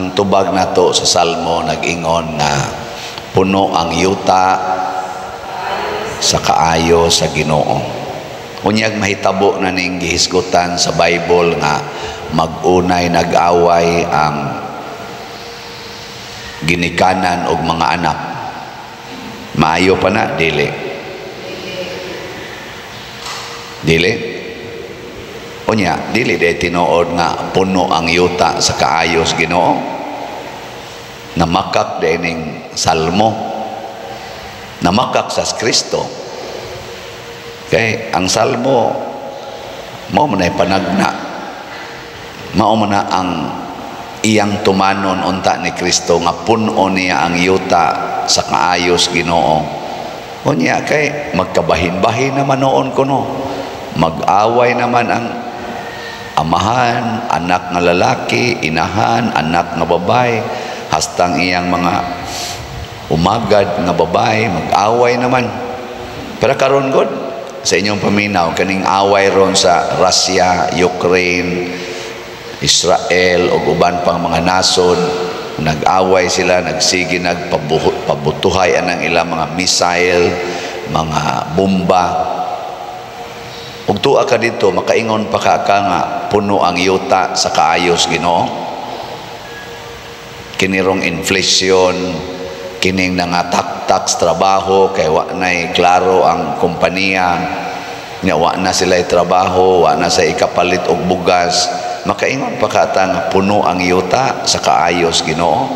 Ang tubag nato sa Salmo nag-ingon nga puno ang yuta sa kaayo sa Ginoo. Unyag mahitabo na ning gihisgutan sa Bible nga mag-unay nag-away ang ginikanan og mga anak. Maayo pa na dili. Dili. Unya, dili day tinuod nga puno ang yuta sa kaayos Ginoo. Namakak day ning Salmo. Namakak sa Kristo. Okay, ang Salmo mao man ay panagna. Mao man ang iyang tumanon unta ni Kristo nga puno niya ang yuta sa kaayos Ginoo. Unya kay magkabahin-bahin naman noon kuno. Mag-away naman ang amahan, anak nga lalaki, inahan, anak nga babae, hastang iyang mga umagad nga babae, mag-away naman. Pero karon god sa inyong paminaw kaning away ron sa Russia, Ukraine, Israel o uban pang mga nasod, nag-away sila, nagsige nagpabutuhay anang ilang mga missile, mga bomba. Ug tuwa ka dito, makaingon pa ka nga puno ang yuta sa kaayos Ginoo. Kinirong inflation, kining tax trabaho kay wa nay klaro ang kompanya, nya wa na sila trabaho, wa na sa ikapalit og bugas. Makaingon pa ka nga puno ang yuta sa kaayos Ginoo.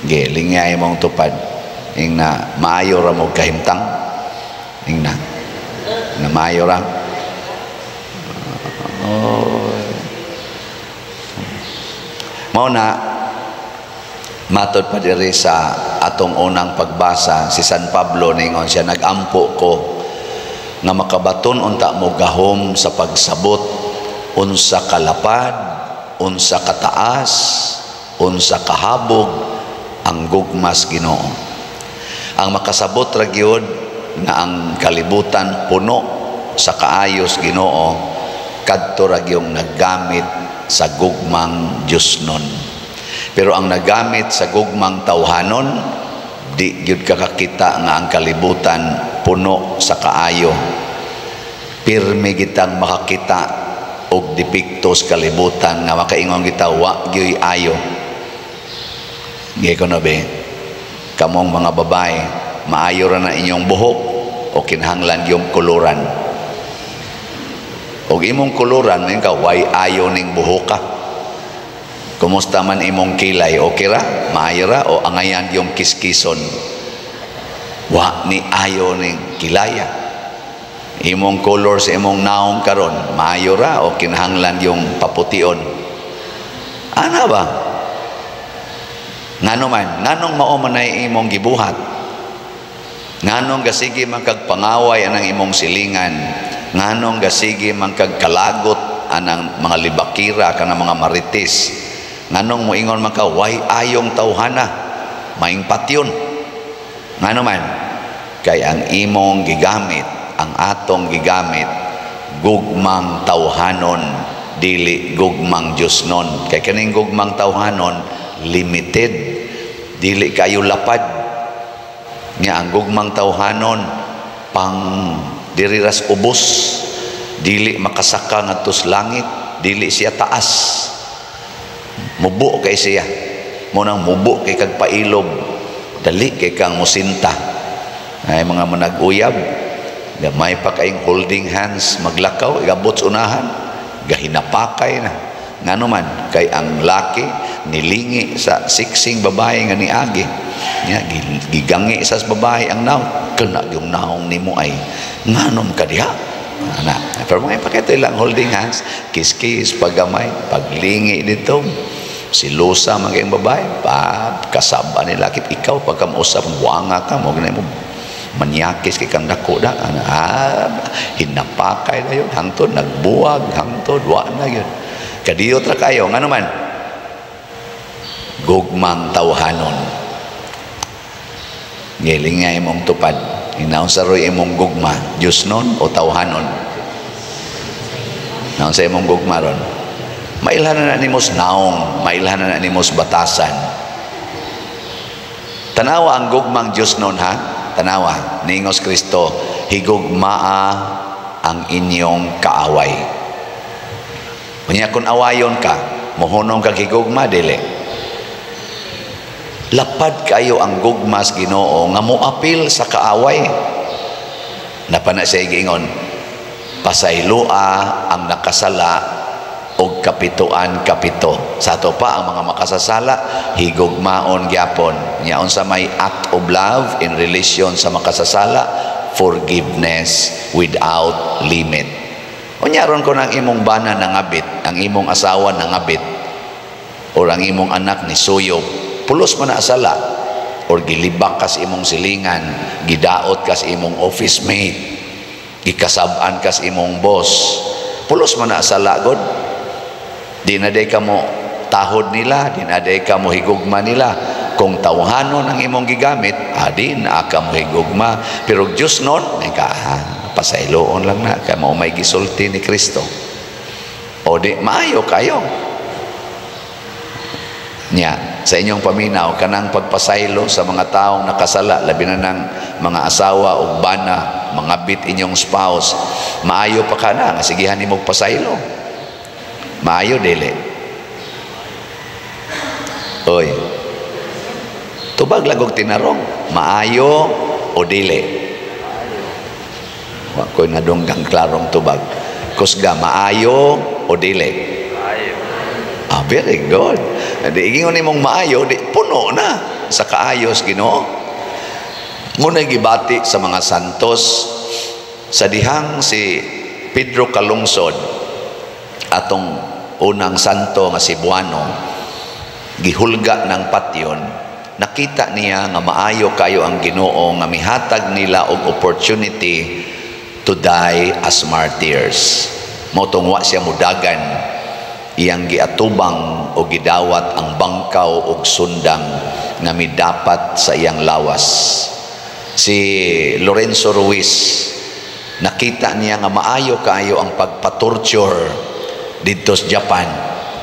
Lingay mong tupad ing na maayo ra mo kahimtang. Na mayo ra. Mao na matod pa diri sa atong unang pagbasa si San Pablo ningon siya nagampo ko nga makabaton unta mo gahom sa pagsabot unsa kalapad, unsa kataas, unsa kahabog ang gugmas Ginoo. Ang makasabot ra gyud nga ang kalibutan puno sa kaayos Ginoo kadto ra gyung naggamit sa gugmang Diosnon. Pero ang nagamit sa gugmang tawhanon di gyud kakakita nga ang kalibutan puno sa kaayo. Pirmi kitang makakita og depekto sa kalibutan nga makaingon kita wa gyud ayo. Gi kono be kamong mga babae maayo ra na inyong buhok o kinahanglan yung kuluran. O imong kuluran ning ka way ayo ning buhok ka. Kumusta man imong kilay, okay ra? Maayo ra o angayan yung kiskison? Wa ni ayo ning kilaya. Imong color sa imong naong karon, maayo ra o kinahanglan yung papution? Ana ba? Ngano man, nganong mao man ay imong gibuhat? Nganong gasige man kag pangaway anang imong silingan, nganong gasige man kag kalagot anang mga libakira kanang mga marites, nganong moingon man ka way ayong tawhana maing patyon? Ngano man kay ang imong gigamit, ang atong gigamit gugmang tawhanon dili gugmang Diosnon. Kay kaning gugmang tawhanon limited, dili kayo lapad. Nga ang gugmang tawhanon pang diriras ubos, dili makasaka ngadto sa langit, dili siya taas. Mubo kay siya. Mo nang mubo kay kag pailob, dali kay kang musinta. Ay mga manag-uyab, gamay pa kayong holding hands, maglakaw, igabot sa unahan, gahinapakay na. Ngano man kay ang laki nilingi sa siksing babae nga niagi. Nya gigangi sa babae ang naong, kana yung naong nimo ay nganom ka diha. Ana, pero mga pakita ilang holding hands, kiss-kiss, paggamay, paglingi dito. Si Lusa mga yung babae, kasaba nila kit ikaw pagkamusap wanga ka mo ganay mo manyakis kay kang dako da. Hinapakay na yun hangtod nagbuwag hangtod wa na yun. Kadiyot ra kayo ngano man gugmang tawhanon. Ngilingay imong tupad. Inaon sa roy imong gugma, Diosnon o tawhanon? Naon sa imong gugma ron? Mailhan na nimos naong, mailhan na nimos batasan. Tanawa ang gugmang Diyos noon ha, tanawa, ningos Kristo, higugmaa ang inyong kaaway. Kunya kung awayon ka, mohonong kag higugma, dili. Lapad kayo ang gugmas Ginoo nga moapil sa kaaway. Napana siya gingon, pasaylua ang nakasala og kapituan kapito. Sa ato pa ang mga makasasala higugmaon gyapon. Nya unsa may act of love in relation sa makasasala, forgiveness without limit. Unyaron ko ng imong bana nangabit, ang imong asawa nangabit, o ang imong anak ni suyop, pulos man na asala, or gilibak kas imong silingan, gidaot kas imong office mate, gikasab-an kas imong boss, pulos man na asala god. Di na day ka mo tahod nila, di na day ka mo higugma nila. Kung tawhanon ang imong gigamit, di na ka mo higugma. Pero Diyos nun, pasayloon lang na, kaya mo may gisulti ni Kristo. O di, maayo kayo. Nya, sa inyong paminaw, kanang pagpasaylo sa mga taong nakasala, labi na ng mga asawa o bana, mga bit inyong spouse, maayo pa ka na, sigihan ni mong pasaylo. Maayo dili. Oy. Tubag lagog tinarong, maayo o dili. Wa koy nadunggang klarong tubag. Kusga maayo o dili. Maayo. Very good. Di ingon nimong maayo, di puno na sa kaayos Ginoo. Muna gibati sa mga santos sa dihang si Pedro Calungsod, atong unang santo nga Cebuano, gihulga ng patyon, nakita niya nga maayo kayo ang Ginoo nga mihatag nila og opportunity to die as martyrs. Motong wa siya mudagan, iyang giatubang o gidawat ang bangkaw og sundang nga midapat sa iyang lawas. Si Lorenzo Ruiz, nakita niya nga maayo kayo ang pagpatorture dito sa Japan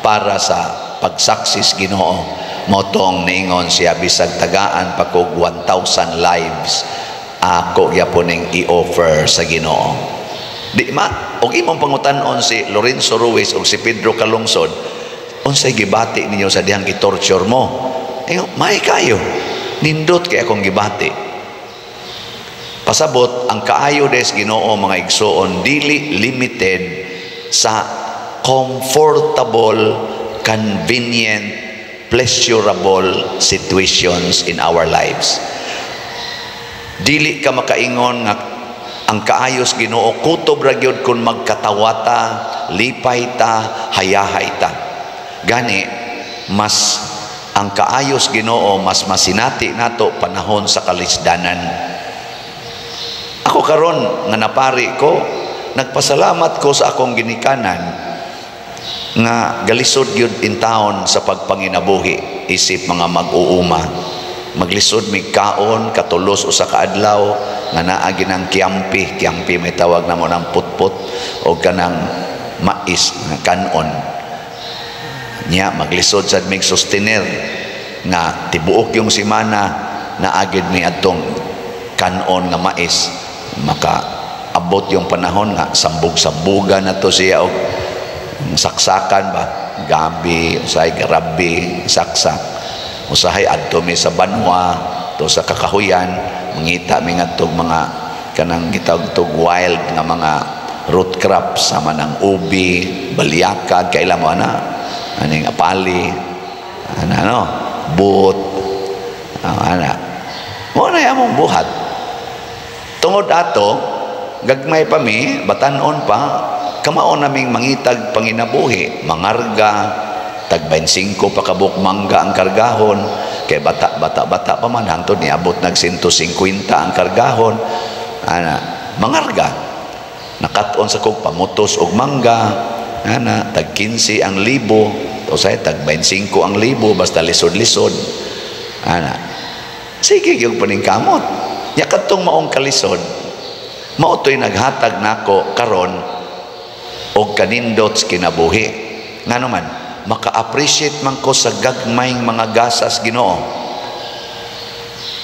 para sa pagsaksis Ginoo. Motong ningon siya, bisag tagaan pa kog 1,000 lives, ako gyaponing i-offer sa Ginoo. Di ma, og imong pangutanon si Lorenzo Ruiz o si Pedro Calungsod, unsay gibati ninyo sa dihang gitorture mo? May kayo, nindot kay akong gibati. Pasabot, ang kaayo des Ginoo mga igsoon, dili limited sa comfortable, convenient, pleasurable situations in our lives. Dili ka makaingon nga ang kaayos Ginoo kutob ra gyud kun magkatawata, lipay ta, hayahay ta. Gani mas ang kaayos Ginoo mas masinati nato panahon sa kalisdanan. Ako karon nga napari ko, nagpasalamat ko sa akong ginikanan nga galisod gyud in town sa pagpanginabuhi isip mga mag-uuma. Maglisod mi kaon katulos usa ka adlaw nga naa ginang kiampi may tawag na mo ng putput o kanang mais nga kanon. Nya maglisod sad mig sustenir nga tibuok yung simana na agid mi atong kanon nga mais. Maka abot yung panahon nga sambug-sambugan na to siya og saksakan ba, gabi, usahay garabi, saksak, usahay adto mi sa banwa, to sa kakahuyan, mangita mi ngadtog mga kanang gitawag wild nga mga root crops sama ng ubi, balyakag, kailan mo aning apali, buot, mo na among buhat. Tungod ato, gagmay pa mi, batanon pa, kamaon naming mangitag panginabuhi, mangarga, tag 25 pa kabuk mangga ang kargahon, kay bata pa man hangtod niabot nag 150 ang kargahon, mangarga, nakaton sa kog pamutos og mangga, tag 15 ang libo, o say tag 25 ang libo, basta lisod-lisod, sige yung paningkamot, nya kadtong maong kalisod, mao to'y naghatag nako karon og kanindot kinabuhi. nga naman maka-appreciate man ko sa gagmayng mga gasas Ginoo.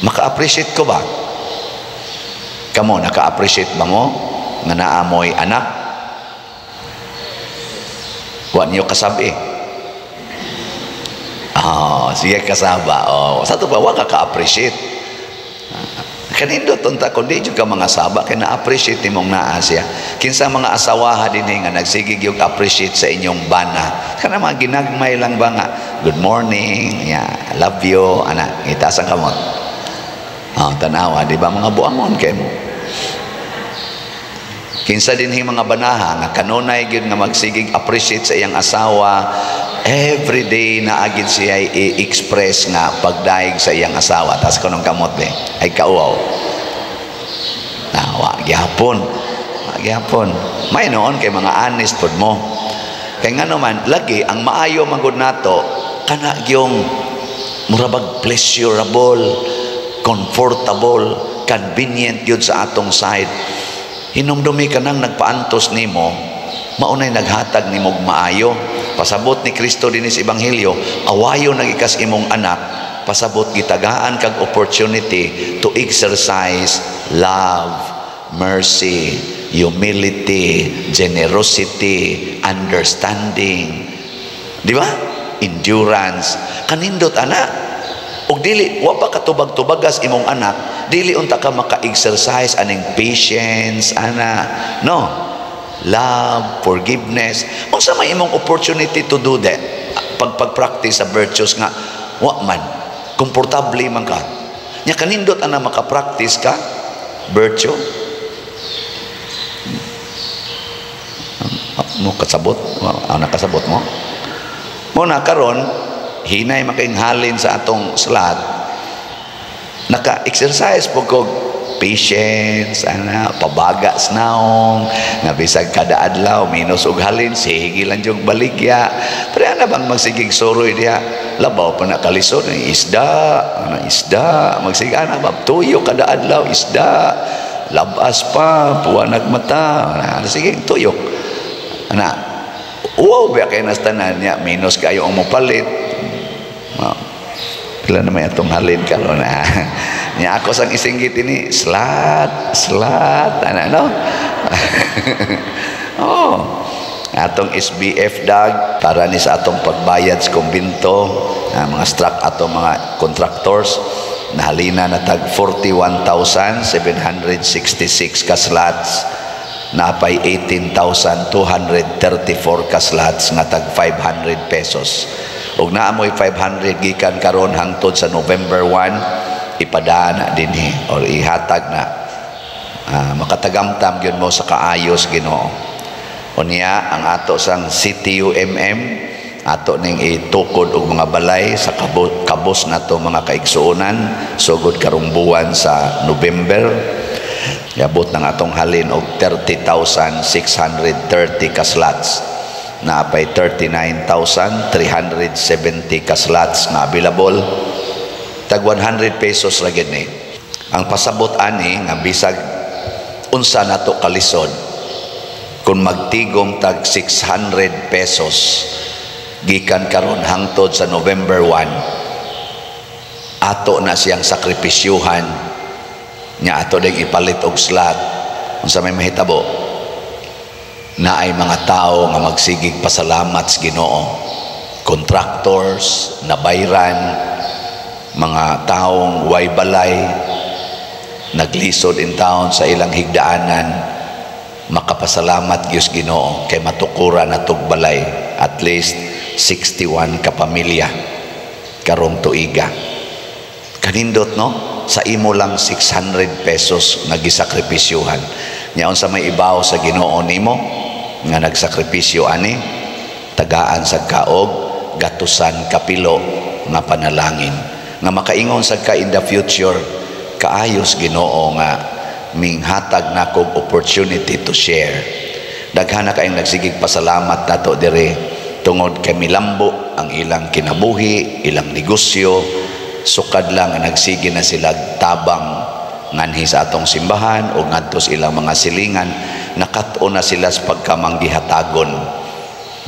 Maka-appreciate ko ba? Kamo naka-appreciate ba mo nga naamoy anak? Wa niyo kasabi. Sige kasaba. Sa to pa wa ka-appreciate. Kanindot unta kundi jud ka mga saba kay na-appreciate nimong naa siya. Kinsa mga asawaha dinhi nga nagsigig yung appreciate sa inyong bana. Kana mga ginagmay lang ba nga, good morning, love you, ana, itaas ang kamot. Tanawa, di ba mga buangon kay mo. Kinsa dinhi mga banaha nga kanunay gyud nga magsigig appreciate sa iyang asawa. Every day na agid siya i-express nga pagdaig sa iyang asawa. Tas kunong kamot ay kauaw. Wa gyapon. May noon kay mga honest pod mo. Kay ngano man lagi ang maayo magud nato kana gyung murabag pleasurable, comfortable, convenient gyud sa atong side. Hinumdumi ka nang nagpaantos nimo, maunay naghatag nimog maayo. Pasabot ni Kristo dinis Ebanghelyo, awayo nagikas imong anak, pasabot gitagaan kag opportunity to exercise love, mercy, humility, generosity, understanding. Di ba? Endurance. Kanindot ana. Og dili wa pa katubag-tubagas imong anak, dili unta ka maka-exercise aning patience ana. No. Love, forgiveness. Unsa may imong opportunity to do that? Pag-practice sa virtues nga wa man komportable man ka. Nya kanindot ana maka-practice ka virtue. Mo kasabot, nakasabot mo. Mo na karon hinay makainghalin sa atong salat. Naka-exercise po ko patience, pabagas naong, nga bisag kada adlaw, minus og halin, sige lang yung baligya. Pero ano bang magsigig suroy diya? Labaw pa na kalisod, isda, magsigig, tuyo kada adlaw, isda, labas pa, puwanag mata, sige, tuyo. Wow, biya kayo nastanan niya, minus kayo ang mupalit. Pila naman itong halin ka na. Nya ako sang isinggit ini slat ano. Atong SBF dag para ni sa atong pagbayad sa kumbinto, mga struck atong mga contractors nahalina na tag 41,766 ka slots, napay 18,234 ka slots nga tag 500 pesos. Ug naamoy 500 gikan karon hangtod sa November 1 ipadana dinhi or ihatag na. Makatagamtam gyud mo sa kaayos Ginoo. Unya ang ato sang CTUMM ato ning itukod og mga balay sa kabos nato mga kaigsuonan sugod karong buwan sa November. Yabot ng atong halin og 30,630 ka slots. Napay 39,370 ka slots na available. Tag 100 pesos ra gid ni. Ang pasabot ani nga bisag unsa nato kalisod kung magtigom tag 600 pesos gikan karon hangtod sa November 1 ato na siyang sakripisyuhan nya ato ding ipalit og slot. Unsa may mahitabo? Na ay mga tao nga magsigig pasalamat sa Ginoo, contractors, nabayran, mga taong way balay, naglisod in town sa ilang higdaanan, makapasalamat Diyos Ginoo kay matukuran na balay at least 61 kapamilya karong tuiga. Kanindot no? Sa imo lang 600 pesos nagisakripisyuhan. Nyaon sa may ibaw sa Ginoo nimo nga nagsakripisyo ani tagaan sa kaog gatusan kapilo nga panalangin nga makaingon sa ka in the future kaayos Ginoo nga minghatag nakog opportunity to share. Daghan na kayong nagsigig pasalamat nato dire tungod kay milambo ang ilang kinabuhi, ilang negosyo, sukad lang nga nagsige na sila tabang nganhi sa atong simbahan o ngadto sa ilang mga silingan, nakat-o na sila sa pagkamanggihatagon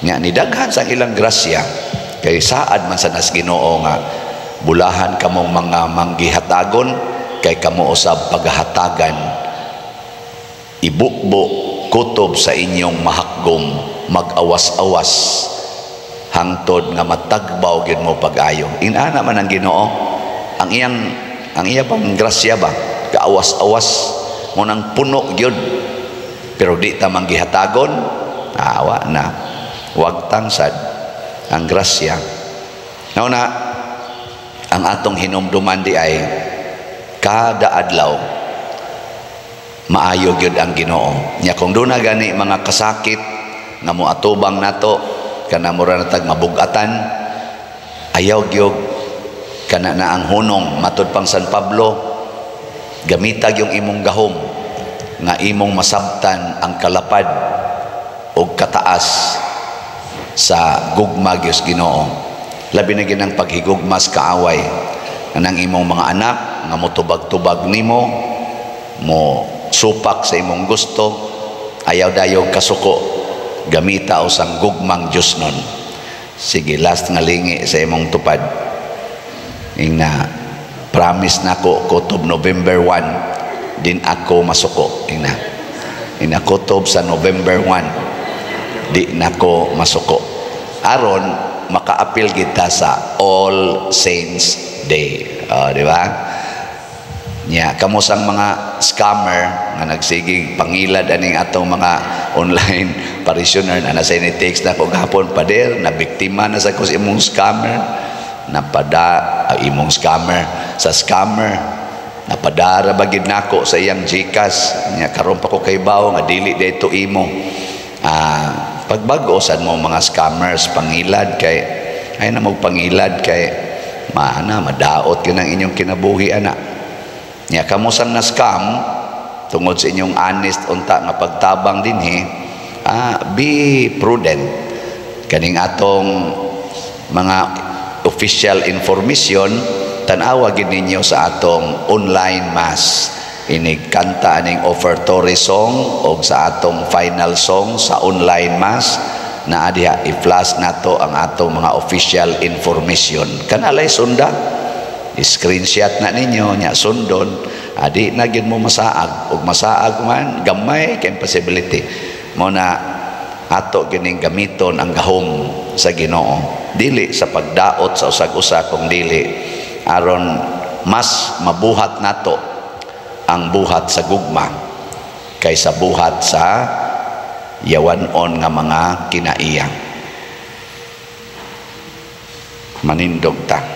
nya nidaghan sa ilang grasya kay saad man sa nas Ginoo nga bulahan kamong mga manggihatagon kay kamo usab paghahatagan ibukbo kutob sa inyong mahakgom mag-awas-awas hangtod nga matagbaw gyud mo pag-ayo. Inana man ang Ginoo ang iya pang grasya ba kaawas-awas mo nang puno gyud pero di ta manggihatagon awa na wag tangsad ang grasya. Nauna ang atong hinumduman di ay kada adlaw maayo gyud ang Ginoo nya kung duna gani mga kasakit nga moatubang nato kana mura natag mabugatan ayaw gyud kana na ang hunong matud pang San Pablo gamitag yung imong gahom nga imong masabtan ang kalapad o kataas sa gugma gyud Ginoo labi na ginang paghigugmas kaaway anang imong mga anak nga motubag-tubag nimo mo supak sa imong gusto ayaw dayon kasuko gamita usang gugmang Dios nun. Sige last nga lingi sa imong tupad ingna promise nako kutob November 1 din ako masuko ingna kutob sa November 1 di nako masuko aron makaapil kita sa All Saints Day. Di ba? Nya kamo sang mga scammer nga nagsigig pangilad aning atong mga online parishioner na nasa ni text na ko gahapon pader na biktima na sa kus imong scammer imong scammer sa scammer napadara bagid nako sa iyang GCash nya karon pa ko kay bawo nga dili dayto imo pagbag-o sad mo mga scammers pangilad kay ay na mo pangilad kay madaot gyud ang inyong kinabuhi ana nya kamo sang na scam tungod sa inyong honest unta nga pagtabang dinhi be prudent kaning atong mga official information tan-awa gid ninyo sa atong online mass inig kanta aning offertory song o sa atong final song sa online mass na adiha i-flash nato ang atong mga official information kanalay sunda screenshot na ninyo nya sundon adi na gyud mo masaag ug masaag man gamay kay possibility mo na ato kining gamiton ang gahom sa Ginoo dili sa pagdaot sa usag-usa kung dili aron mas mabuhat nato ang buhat sa gugma kaysa buhat sa yawanon nga mga kinaiya manindog ta.